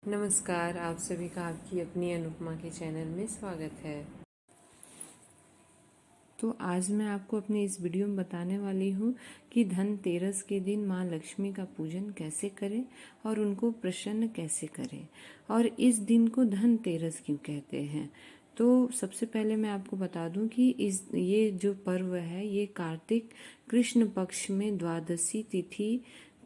नमस्कार, आप सभी का आपकी अपनी अनुपमा के चैनल में स्वागत है। तो आज मैं आपको अपनी इस वीडियो में बताने वाली हूँ कि धनतेरस के दिन माँ लक्ष्मी का पूजन कैसे करें और उनको प्रसन्न कैसे करें और इस दिन को धनतेरस क्यों कहते हैं। तो सबसे पहले मैं आपको बता दूं कि ये जो पर्व है ये कार्तिक कृष्ण पक्ष में द्वादशी तिथि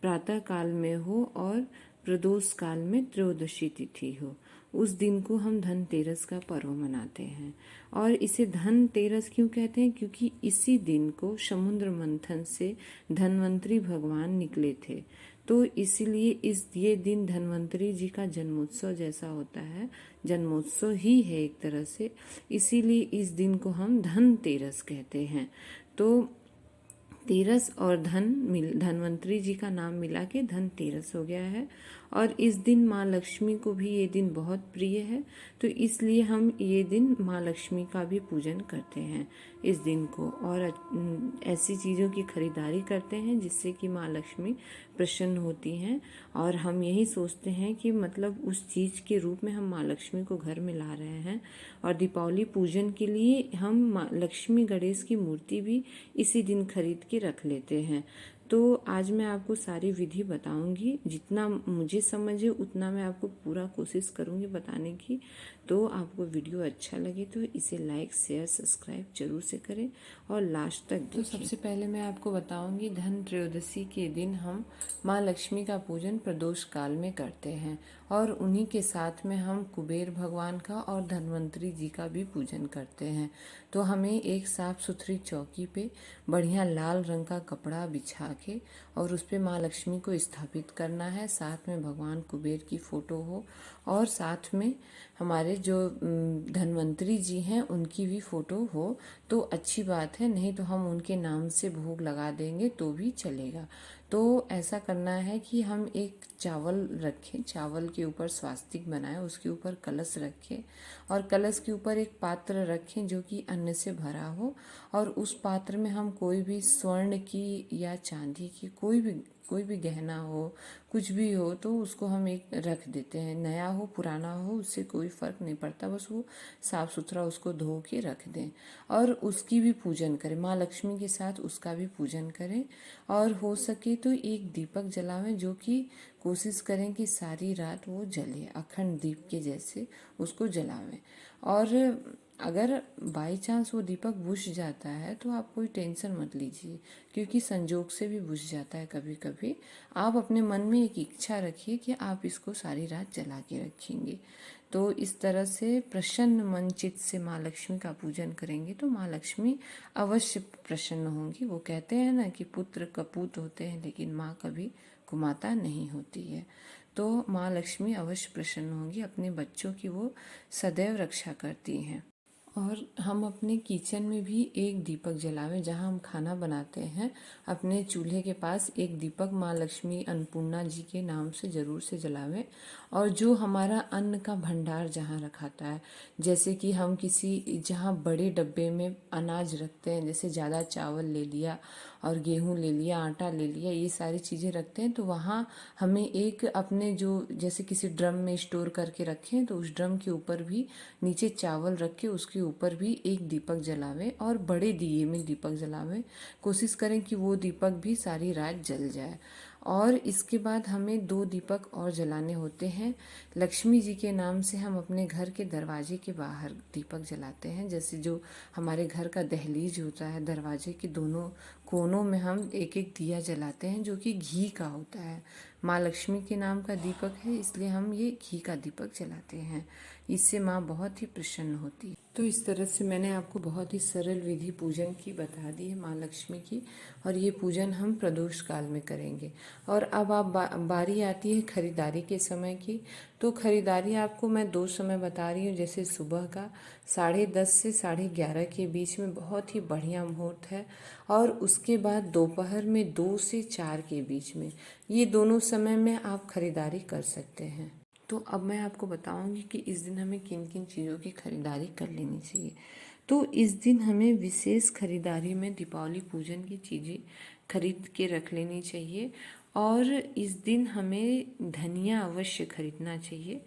प्रातः काल में हो और प्रदोष काल में त्रयोदशी तिथि हो, उस दिन को हम धनतेरस का पर्व मनाते हैं। और इसे धनतेरस क्यों कहते हैं? क्योंकि इसी दिन को समुद्र मंथन से धन्वंतरी भगवान निकले थे, तो इसीलिए ये दिन धन्वंतरी जी का जन्मोत्सव जैसा होता है, जन्मोत्सव ही है एक तरह से, इसीलिए इस दिन को हम धनतेरस कहते हैं। तो तेरस और धन्वंतरी जी का नाम मिला के धनतेरस हो गया है। और इस दिन माँ लक्ष्मी को भी ये दिन बहुत प्रिय है, तो इसलिए हम ये दिन माँ लक्ष्मी का भी पूजन करते हैं इस दिन को, और ऐसी चीज़ों की खरीदारी करते हैं जिससे कि माँ लक्ष्मी प्रसन्न होती हैं। और हम यही सोचते हैं कि मतलब उस चीज़ के रूप में हम माँ लक्ष्मी को घर में ला रहे हैं। और दीपावली पूजन के लिए हम माँ लक्ष्मी गणेश की मूर्ति भी इसी दिन खरीद के रख लेते हैं। तो आज मैं आपको सारी विधि बताऊंगी, जितना मुझे समझे उतना मैं आपको पूरा कोशिश करूंगी बताने की। तो आपको वीडियो अच्छा लगे तो इसे लाइक शेयर सब्सक्राइब जरूर से करें और लास्ट तक देखें। तो सबसे पहले मैं आपको बताऊंगी धन त्रयोदशी के दिन हम माँ लक्ष्मी का पूजन प्रदोष काल में करते हैं, और उन्हीं के साथ में हम कुबेर भगवान का और धन्वंतरी जी का भी पूजन करते हैं। तो हमें एक साफ सुथरी चौकी पे बढ़िया लाल रंग का कपड़ा बिछा के और उस पे माँ लक्ष्मी को स्थापित करना है, साथ में भगवान कुबेर की फोटो हो और साथ में हमारे जो धन्वंतरी जी हैं उनकी भी फोटो हो तो अच्छी बात है, नहीं तो हम उनके नाम से भोग लगा देंगे तो भी चलेगा। तो ऐसा करना है कि हम एक चावल रखें, चावल के ऊपर स्वास्तिक बनाएं, उसके ऊपर कलश रखें और कलश के ऊपर एक पात्र रखें जो कि अन्न से भरा हो, और उस पात्र में हम कोई भी स्वर्ण की या चांदी की कोई भी गहना हो, कुछ भी हो, तो उसको हम एक रख देते हैं। नया हो पुराना हो उससे कोई फर्क नहीं पड़ता, बस वो साफ सुथरा उसको धो के रख दें और उसकी भी पूजन करें, माँ लक्ष्मी के साथ उसका भी पूजन करें। और हो सके तो एक दीपक जलावें, जो कि कोशिश करें कि सारी रात वो जले, अखंड दीप के जैसे उसको जलावें। और अगर बाई चांस वो दीपक बुझ जाता है तो आप कोई टेंशन मत लीजिए, क्योंकि संजोग से भी बुझ जाता है कभी कभी। आप अपने मन में एक इच्छा रखिए कि आप इसको सारी रात जला के रखेंगे। तो इस तरह से प्रसन्न मन चित्त से माँ लक्ष्मी का पूजन करेंगे तो माँ लक्ष्मी अवश्य प्रसन्न होंगी। वो कहते हैं ना कि पुत्र कपूत होते हैं लेकिन माँ कभी कुमाता नहीं होती है। तो माँ लक्ष्मी अवश्य प्रसन्न होंगी, अपने बच्चों की वो सदैव रक्षा करती हैं। और हम अपने किचन में भी एक दीपक जलावें, जहाँ हम खाना बनाते हैं अपने चूल्हे के पास एक दीपक माँ लक्ष्मी अन्नपूर्णा जी के नाम से ज़रूर से जलावें। और जो हमारा अन्न का भंडार जहाँ रखाता है, जैसे कि हम किसी जहाँ बड़े डब्बे में अनाज रखते हैं, जैसे ज़्यादा चावल ले लिया और गेहूँ ले लिया, आटा ले लिया, ये सारी चीज़ें रखते हैं, तो वहाँ हमें एक अपने जो जैसे किसी ड्रम में स्टोर करके रखें तो उस ड्रम के ऊपर भी नीचे चावल रख के उसके ऊपर भी एक दीपक जलावें और बड़े दिए में दीपक जलावें। कोशिश करें कि वो दीपक भी सारी रात जल जाए। और इसके बाद हमें 2 दीपक और जलाने होते हैं। लक्ष्मी जी के नाम से हम अपने घर के दरवाजे के बाहर दीपक जलाते हैं, जैसे जो हमारे घर का दहलीज होता है, दरवाजे के दोनों कोनों में हम एक एक दिया जलाते हैं जो कि घी का होता है। माँ लक्ष्मी के नाम का दीपक है, इसलिए हम ये घी का दीपक जलाते हैं। इससे माँ बहुत ही प्रसन्न होती है। तो इस तरह से मैंने आपको बहुत ही सरल विधि पूजन की बता दी है माँ लक्ष्मी की, और ये पूजन हम प्रदोष काल में करेंगे। और अब आप बारी आती है खरीदारी के समय की। तो खरीदारी आपको मैं 2 समय बता रही हूँ, जैसे सुबह का 10:30 से 11:30 के बीच में बहुत ही बढ़िया मुहूर्त है, और उसके बाद दोपहर में 2 से 4 के बीच में, ये दोनों समय में आप खरीदारी कर सकते हैं। तो अब मैं आपको बताऊंगी कि इस दिन हमें किन किन चीज़ों की खरीदारी कर लेनी चाहिए। तो इस दिन हमें विशेष खरीदारी में दीपावली पूजन की चीज़ें खरीद के रख लेनी चाहिए। और इस दिन हमें धनिया अवश्य खरीदना चाहिए।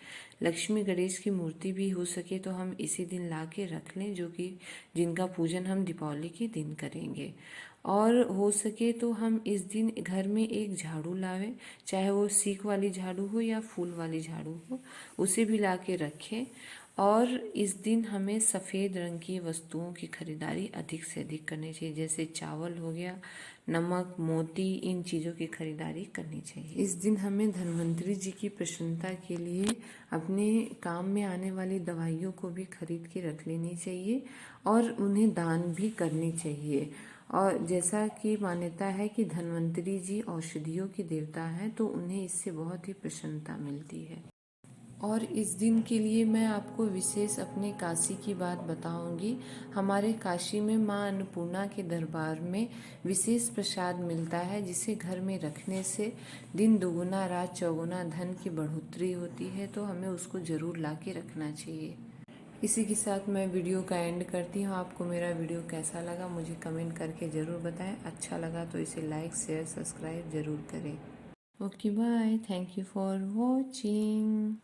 लक्ष्मी गणेश की मूर्ति भी हो सके तो हम इसी दिन ला के रख लें, जो कि जिनका पूजन हम दीपावली के दिन करेंगे। और हो सके तो हम इस दिन घर में एक झाड़ू लावें, चाहे वो सीख वाली झाड़ू हो या फूल वाली झाड़ू हो, उसे भी ला के रखें। और इस दिन हमें सफ़ेद रंग की वस्तुओं की खरीदारी अधिक से अधिक करनी चाहिए, जैसे चावल हो गया, नमक, मोती, इन चीज़ों की खरीदारी करनी चाहिए। इस दिन हमें धन्वंतरी जी की प्रसन्नता के लिए अपने काम में आने वाली दवाइयों को भी खरीद के रख लेनी चाहिए और उन्हें दान भी करनी चाहिए। और जैसा कि मान्यता है कि धन्वंतरी जी औषधियों की देवता हैं, तो उन्हें इससे बहुत ही प्रसन्नता मिलती है। और इस दिन के लिए मैं आपको विशेष अपने काशी की बात बताऊंगी। हमारे काशी में माँ अन्नपूर्णा के दरबार में विशेष प्रसाद मिलता है, जिसे घर में रखने से दिन दुगुना रात चौगुना धन की बढ़ोतरी होती है, तो हमें उसको ज़रूर ला के रखना चाहिए। इसी के साथ मैं वीडियो का एंड करती हूँ। आपको मेरा वीडियो कैसा लगा मुझे कमेंट करके ज़रूर बताएं। अच्छा लगा तो इसे लाइक, शेयर, सब्सक्राइब ज़रूर करें। Okay, bye. Thank you for watching.